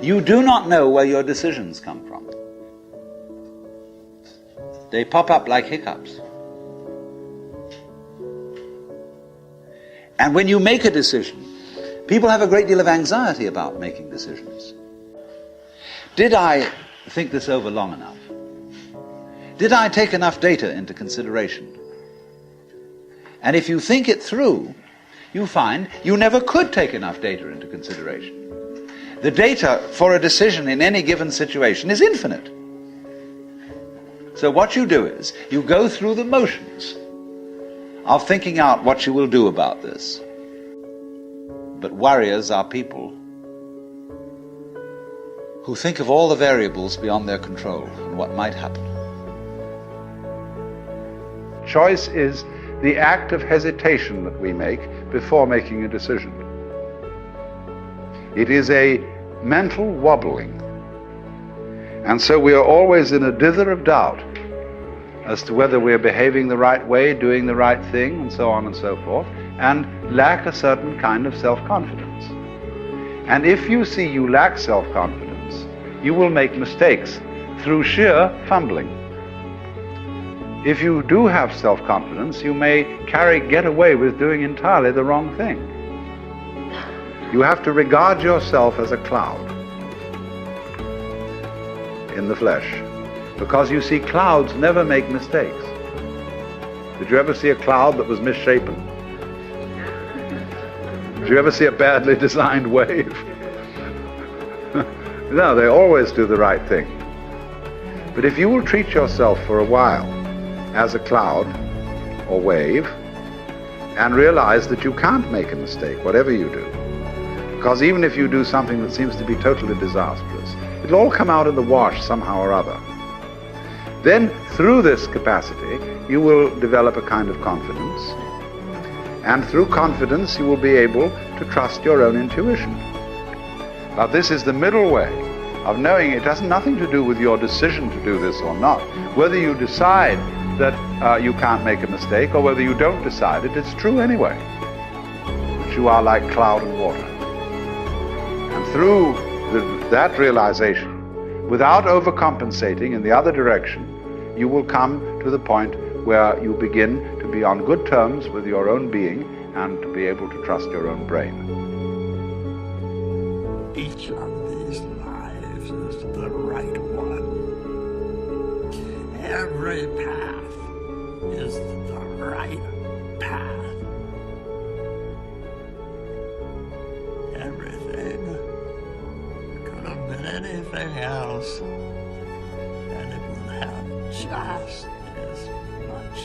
You do not know where your decisions come from. They pop up like hiccups. And when you make a decision, people have a great deal of anxiety about making decisions. Did I think this over long enough? Did I take enough data into consideration? And if you think it through, you find you never could take enough data into consideration. The data for a decision in any given situation is infinite. So what you do is, you go through the motions of thinking out what you will do about this. But warriors are people who think of all the variables beyond their control and what might happen. Choice is the act of hesitation that we make before making a decision. It is a mental wobbling. And so we are always in a dither of doubt as to whether we're behaving the right way, doing the right thing, and so on and so forth, and lack a certain kind of self-confidence. And if you see you lack self-confidence, you will make mistakes through sheer fumbling. If you do have self-confidence, you may get away with doing entirely the wrong thing. You have to regard yourself as a cloud in the flesh, because you see, clouds never make mistakes. Did you ever see a cloud that was misshapen? Did you ever see a badly designed wave? No, they always do the right thing. But if you will treat yourself for a while as a cloud or wave and realize that you can't make a mistake, whatever you do, because even if you do something that seems to be totally disastrous, it'll all come out in the wash somehow or other. Then, through this capacity, you will develop a kind of confidence. And through confidence, you will be able to trust your own intuition. Now, this is the middle way of knowing it has nothing to do with your decision to do this or not. Whether you decide that you can't make a mistake or whether you don't decide it, it's true anyway. That you are like cloud and water. And through that realization, without overcompensating in the other direction, you will come to the point where you begin to be on good terms with your own being and to be able to trust your own brain. Each of these lives is the right one. Every path is the right path. Everything could have been anything else, and it would have just as much